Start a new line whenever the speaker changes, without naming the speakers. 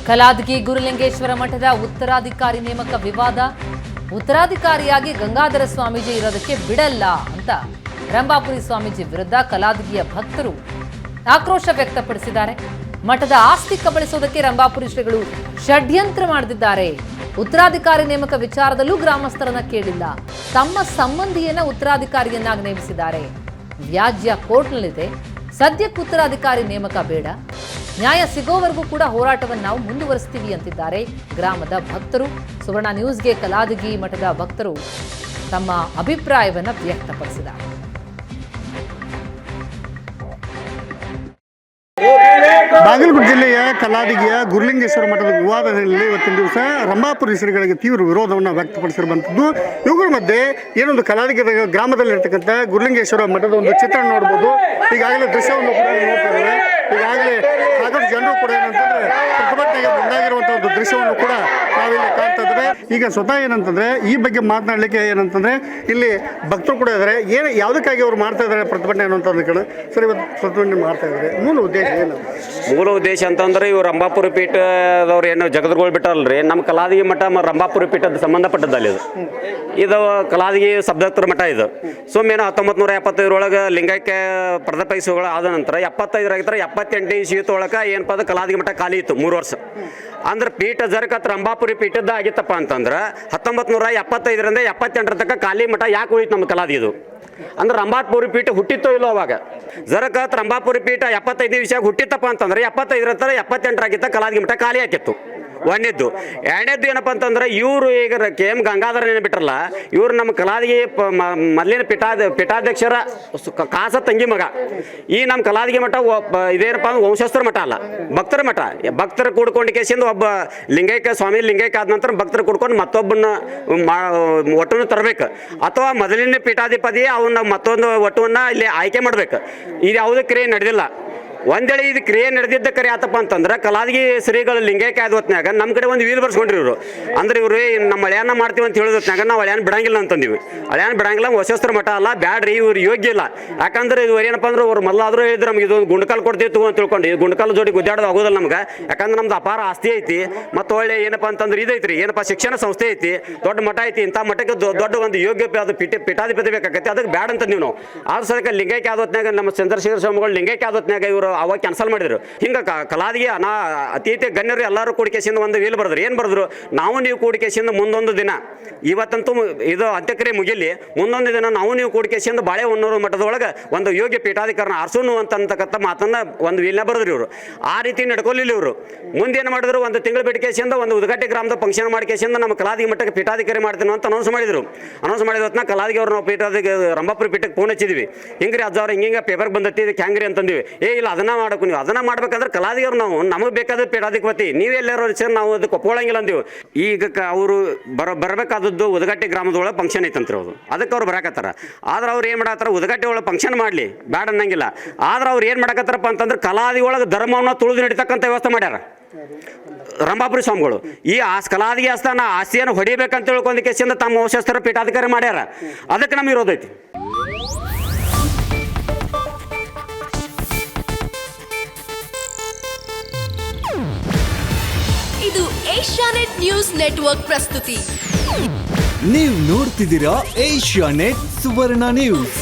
ಕಲಾದಗಿ ಗುರುಲಿಂಗೇಶ್ವರ ಮಠದ ಉತ್ತರಾಧಿಕಾರಿ ನೇಮಕ ವಿವಾದ. ಉತ್ತರಾಧಿಕಾರಿಯಾಗಿ ಗಂಗಾಧರ ಸ್ವಾಮೀಜಿ ಇರೋದಕ್ಕೆ ಬಿಡಲ್ಲ ಅಂತ ರಂಭಾಪುರಿ ಸ್ವಾಮೀಜಿ ವಿರುದ್ಧ ಕಲಾದಗಿಯ ಭಕ್ತರು ಆಕ್ರೋಶ ವ್ಯಕ್ತಪಡಿಸಿದ್ದಾರೆ. ಮಠದ ಆಸ್ತಿ ಕಬಳಿಸೋದಕ್ಕೆ ರಂಭಾಪುರಿ ಶ್ರೀಗಳು ಷಡ್ಯಂತ್ರ ಮಾಡಿದ್ದಾರೆ. ಉತ್ತರಾಧಿಕಾರಿ ನೇಮಕ ವಿಚಾರದಲ್ಲೂ ಗ್ರಾಮಸ್ಥರನ್ನ ಕೇಳಿಲ್ಲ. ತಮ್ಮ ಸಂಬಂಧಿಯನ್ನ ಉತ್ತರಾಧಿಕಾರಿಯನ್ನಾಗಿ ನೇಮಿಸಿದ್ದಾರೆ. ವ್ಯಾಜ್ಯ ಕೋರ್ಟ್ನಲ್ಲಿದೆ. ಸದ್ಯಕ್ಕೆ ಉತ್ತರಾಧಿಕಾರಿ ನೇಮಕ ಬೇಡ. ನ್ಯಾಯ ಸಿಗೋವರೆಗೂ ಕೂಡ ಹೋರಾಟವನ್ನು ನಾವು ಮುಂದುವರಿಸ್ತೀವಿ ಅಂತಿದ್ದಾರೆ ಗ್ರಾಮದ ಭಕ್ತರು. ಸುವರ್ಣ ನ್ಯೂಸ್ಗೆ ಕಲಾದಗಿ ಮಠದ ಭಕ್ತರು ತಮ್ಮ ಅಭಿಪ್ರಾಯವನ್ನು ವ್ಯಕ್ತಪಡಿಸಿದ್ದಾರೆ.
ಬಾಗಲಕೋಟೆ ಜಿಲ್ಲೆಯ ಕಲಾದಗಿಯ ಗುರುಲಿಂಗೇಶ್ವರ ಮಠದ ವಿವಾದದಲ್ಲಿ ಇವತ್ತಿನ ದಿವಸ ರಂಭಾಪುರಿ ಶ್ರೀಗಳಿಗೆ ತೀವ್ರ ವಿರೋಧವನ್ನು ವ್ಯಕ್ತಪಡಿಸಿರುವಂಥದ್ದು. ಇವುಗಳ ಮಧ್ಯೆ ಏನೊಂದು ಕಲಾದಗಿ ಗ್ರಾಮದಲ್ಲಿರ್ತಕ್ಕಂಥ ಗುರುಲಿಂಗೇಶ್ವರ ಮಠದ ಒಂದು ಚಿತ್ರಣ ನೋಡ್ಬೋದು. ಈಗಾಗಲೇ ದೃಶ್ಯವನ್ನು ಕೂಡ ನೋಡ್ತಾ ಇದ್ದಾರೆ. ಈಗಾಗಲೇ ಸಾಕಷ್ಟು ಜನರು ಕೂಡ ಏನಂತಂದ್ರೆ ಪ್ರತಿಭಟನೆಗೆ ಮುಂದಾಗಿರುವಂಥ ಒಂದು ದೃಶ್ಯವನ್ನು ಕೂಡ ನಾವಿಲ್ಲಿ ಕಾಣ್ತಾ ಇದ್ದೇವೆ. ಈಗ ಸ್ವತಃ ಏನಂತಂದ್ರೆ ಈ ಬಗ್ಗೆ ಮಾತನಾಡಲಿಕ್ಕೆ ಏನಂತಂದ್ರೆ ಇಲ್ಲಿ ಭಕ್ತರು ಕೂಡ ಇದ್ದಾರೆ. ಏನು ಯಾವುದಕ್ಕಾಗಿ ಅವರು ಮಾಡ್ತಾ ಇದ್ದಾರೆ ಪ್ರತಿಭಟನೆ ಅನ್ನುವಂಥದ್ದು ಕಣ ಸರ್ ಇವತ್ತು ಪ್ರತಿಭಟನೆ ಮಾಡ್ತಾ ಇದ್ದಾರೆ. ಮೂಲ ಉದ್ದೇಶ ಏನು?
ಮೂಲ ಉದ್ದೇಶ ಅಂತಂದ್ರೆ ಇವ್ರು ರಂಭಾಪುರಿ ಪೀಠದವ್ರು ಏನು ಜಗದ್ಗೋಳ್ ಬಿಟ್ಟಾರಲ್ರಿ, ನಮ್ಮ ಕಲಾದಗಿ ಮಠ ರಂಭಾಪುರಿ ಪೀಠದ ಸಂಬಂಧಪಟ್ಟದಲ್ಲಿ ಇದು ಕಲಾದಗಿ ಸಬ್ದತ್ತರ ಮಠ ಇದು. ಸುಮ್ಮನೆ 1975 ಲಿಂಗೈಕ್ಯ ಪ್ರದಪೈಸುಗಳು ಆದ ನಂತರ 75 78 ಇಸ್ವಿಯೊಳಗೆ ಏನಪ್ಪ ಅದು ಕಲಾದಗಿ ಮಠ ಖಾಲಿ ಇತ್ತು 3 ವರ್ಷ. ಅಂದ್ರೆ ಪೀಠ ಜರಕತ್ ರಂಭಾಪುರಿ ಪೀಠದ ಆಗಿತ್ತಪ್ಪ ಅಂತಂದ್ರೆ 1975ರಿಂದ 78 ತನಕ ಖಾಲಿ ಮಠ ಯಾಕೆ ಉಳಿತು ನಮ್ಮ ಕಲಾದಿದು? ಅಂದ್ರೆ ರಂಭಾಪುರಿ ಪೀಠ ಹುಟ್ಟಿತ್ತೋ ಇಲ್ಲೋ ಅವಾಗ. ಜರಕತ್ ರಂಭಾಪುರಿ ಪೀಠ 75 ವಿಷಯ ಹುಟ್ಟಿತ್ತಪ್ಪ ಅಂತಂದ್ರೆ 75 78 ಕಲಾದಗಿ ಮಠ ಖಾಲಿ ಹಾಕಿತ್ತು. ಒಂದೇದ್ದು. ಎರಡನೇದ್ದು ಏನಪ್ಪ ಅಂತಂದ್ರೆ ಇವರು ಈಗ KM ಗಂಗಾಧರ ಏನು ಬಿಟ್ರಲ್ಲ, ಇವ್ರು ನಮ್ಮ ಕಲಾದಗಿ ಮೊದಲಿನ ಪೀಠಾಧ್ಯಕ್ಷರ ಕಾಸ ತಂಗಿ ಮಗ. ಈ ನಮ್ಮ ಕಲಾದಗಿ ಮಠ ಇದೇನಪ್ಪ ಅಂದ್ರೆ ವಂಶಸ್ಥರ ಮಠ ಅಲ್ಲ, ಭಕ್ತರ ಮಠ. ಭಕ್ತರ ಕೂಡ್ಕೊಂಡು ಕೇಸಿಂದ ಒಬ್ಬ ಲಿಂಗೈಕ್ಯ ಸ್ವಾಮಿ ಲಿಂಗೈಕ್ಯ ಆದ ನಂತರ ಭಕ್ತರು ಕೂಡ್ಕೊಂಡು ಮತ್ತೊಬ್ಬನ ಒಟ್ಟನ್ನು ತರಬೇಕು, ಅಥವಾ ಮೊದಲಿನ ಪೀಠಾಧಿಪತಿ ಅವನ್ನ ಮತ್ತೊಂದು ಒಟ್ಟವನ್ನು ಇಲ್ಲಿ ಆಯ್ಕೆ ಮಾಡ್ಬೇಕು. ಇದು ಯಾವುದೇ ಕ್ರಿಯೆ ನಡೆದಿಲ್ಲ. ಒಂದೇಳೆ ಇದು ಕ್ರಿಯೆ ನಡೆದಿದ್ದ ಕರೆ ಆತಪ್ಪ ಅಂತಂದ್ರೆ ಕಲಾದಗಿ ಶ್ರೀಗಳು ಲಿಂಗೈಕ್ಯ ಆದ ಹೊತ್ನಾಗ ನಮ್ಮ ಕಡೆ ಒಂದು ವೀಲ್ ಬರ್ಸ್ಕೊಂಡ್ರಿ ಇವರು. ಅಂದ್ರೆ ಇವರು ನಮ್ಮ ಹಳೆಯನ್ನ ಮಾಡ್ತೀವಿ ಅಂತ ಹೇಳಿದ ಹೊತ್ನಾಗ ನಾವು ಹಳೆಯನ್ನ ಬಿಡಂಗಿಲ್ಲ ಅಂತಂದಿವಿ. ಹಳೆಯನ್ನ ಬಿಡಂಗಿಲ್ಲ, ವಶಸ್ತ್ರ ಮಠ ಅಲ್ಲ, ಬ್ಯಾಡ್ರಿ, ಇವ್ರು ಯೋಗ್ಯ ಇಲ್ಲ. ಯಾಕಂದ್ರೆ ಇವ್ರು ಏನಪ್ಪ ಅಂದ್ರೆ ಅವ್ರು ಮೊದಲಾದ್ರೂ ಹೇಳಿದ್ರೆ ನಮ್ಗೆ ಇದೊಂದು ಗುಂಡಕಲ್ ಕೊಡ್ತೀವಿ ಅಂತ ತಿಳ್ಕೊಂಡು ಈ ಗುಂಡಕಲ್ ಜೋಡಿ ಗುದ್ದಾಡೋದು ಆಗೋದಿಲ್ಲ ನಮ್ಗೆ. ಯಾಕಂದ್ರೆ ನಮ್ದು ಅಪಾರ ಆಸ್ತಿ ಐತಿ, ಮತ್ತು ಒಳ್ಳೆ ಏನಪ್ಪ ಅಂತಂದ್ರೆ ಇದೈತ್ರಿ, ಏನಪ್ಪ ಶಿಕ್ಷಣ ಸಂಸ್ಥೆ ಐತಿ, ದೊಡ್ಡ ಮಠ ಐತಿ. ಇಂಥ ಮಠಕ್ಕೆ ದೊಡ್ಡ ಒಂದು ಯೋಗ್ಯ ಅದು ಪೀಠಾಧಿಪತಿ ಬೇಕಾಗತ್ತೆ. ಅದಕ್ಕೆ ಬ್ಯಾಡ್ ಅಂತ ನೀವು ನಾವು ಆದ ಸದಕ್ಕೆ ಲಿಂಗೈಕ್ಯ ಆದ ಹೊತ್ನಾಗ ನಮ್ಮ ಚಂದ್ರಶೇಖರ ಸ್ವಾಮಿಗಳು ಲಿಂಗೈಕ್ಯ ಆದ ಹೊತ್ನಾಗ ಇವರು ಅವಾಗ ಕ್ಯಾನ್ಸಲ್ ಮಾಡಿದ್ರು. ಹಿಂಗೆ ಕಲಾದಗಿ ಅತಿ ಗಣ್ಯರು ಎಲ್ಲರೂ ಕೂಡಿಕೆಸಿಂದ ಒಂದು ವೀಲ್ ಬರೆದ್ರು. ಏನು ಬರೆದ್ರು? ನಾವು ನೀವು ಕೂಡಿಕೆಸಿಂದ ಮುಂದೊಂದು ದಿನ, ಇವತ್ತಂತೂ ಇದು ಅಂತ್ಯಕ್ರಿಯೆ ಮುಗಿಲಿ, ಮುಂದೊಂದು ದಿನ ನಾವು ನೀವು ಕೂಡಿಕೆಸಿಂದ ಬಾಳೆ ಹೊನ್ನೂರು ಮಠದೊಳಗೆ ಒಂದು ಯೋಗ್ಯ ಪೀಠಾಧಿಕಾರನ ಆರಿಸೋನು ಅಂತಕ್ಕಂಥ ಮಾತನ್ನ ಒಂದು ವೀಲ್ನ ಬರೆದ್ರು ಇವರು. ಆ ರೀತಿ ನಡ್ಕೊಲಿಲ್ಲ ಇವರು. ಮುಂದೇನು ಮಾಡಿದ್ರು? ಒಂದು ತಿಂಗಳು ಬಿಟ್ಕೇಸಿಂದ ಒಂದು ಉದಗಟ್ಟಿ ಗ್ರಾಮದ ಫಂಕ್ಷನ್ ಮಾಡ್ಕೇಸಿಂದ ನಮ್ಮ ಕಲಾದಗಿ ಮಠಕ್ಕೆ ಪೀಠಾಧಿಕಾರಿ ಮಾಡ್ತೀನಿ ಅಂತ ಅನೌನ್ಸ್ ಮಾಡಿದ್ರು. ಅನೌನ್ಸ್ ಮಾಡಿದ ಹೊತ್ತಿನ ಕಲಾದಗಿ ಅವ್ರು ನಾವು ರಂಭಾಪುರಿ ಪೀಠಕ್ಕೆ ಫೋನ್ ಹಚ್ಚಿದ್ವಿ. ಹಿಂಗ್ರಿ ಅಜ್ಜ ಅವ್ರು ಹಿಂಗೆ ಪೇಪರ್ ಬಂದೈತಿ, ಇದಕ್ಕೆ ಹೆಂಗ್ರಿ ಅಂತಂದಿವಿ. ಇಲ್ಲ ಅದನ್ನ ಮಾಡಬೇಕು, ನೀವು ಅದನ್ನ ಮಾಡ್ಬೇಕಂದ್ರೆ ಕಲಾದಿಗವ್ರು ನಾವು ನಮಗೆ ಬೇಕಾದ ಪೀಠಾಧಿಪತಿ ನೀವೆಲ್ಲರೂ ಸರ್ ನಾವು ಅದಕ್ಕೆ ಒಪ್ಕೊಳ್ಳಂಗಿಲ್ಲ ಅಂದೀವಿ. ಈಗ ಅವರು ಬರಬೇಕಾದದ್ದು ಉದಗಟ್ಟಿ ಗ್ರಾಮದೊಳಗೆ ಫಂಕ್ಷನ್ ಐತಂತ್ರಿ ಅವ್ರು, ಅದಕ್ಕೆ ಅವ್ರು ಬರಾಕತ್ತಾರ. ಆದ್ರೆ ಅವ್ರು ಏನು ಮಾಡತ್ತಾರ? ಉದಗಟ್ಟಿ ಒಳಗೆ ಫಂಕ್ಷನ್ ಮಾಡಲಿ, ಬ್ಯಾಡ ಅನ್ನಂಗಿಲ್ಲ. ಆದ್ರೆ ಅವ್ರು ಏನು ಮಾಡಕತ್ತಾರಪ್ಪ ಅಂತಂದ್ರೆ ಕಲಾದಿ ಒಳಗೆ ಧರ್ಮವನ್ನು ತುಳಿದು ನಡೀತಕ್ಕಂಥ ವ್ಯವಸ್ಥೆ ಮಾಡ್ಯಾರ ರಂಭಾಪುರಿ ಸ್ವಾಮಿಗಳು. ಈ ಕಲಾದಿಗೆ ಆಸ್ತಿಯನ್ನು ಹೊಡಿಬೇಕಂತ ತಿಳ್ಕೊಂಡು ಕೇಸಿಂದ ತಮ್ಮ ವಂಶಸ್ಥರ ಪೀಠಾಧಿಕಾರಿ ಮಾಡ್ಯಾರ. ಅದಕ್ಕೆ ನಮ್ಗೆ ಇರೋದೈತಿ.
ಇದು ಏಷ್ಯಾನೆಟ್ ನ್ಯೂಸ್ ನೆಟ್ವರ್ಕ್ ಪ್ರಸ್ತುತಿ.
ನೀವು ನೋಡ್ತಿದ್ದೀರಾ ಏಷ್ಯಾನೆಟ್ ಸುವರ್ಣ ನ್ಯೂಸ್.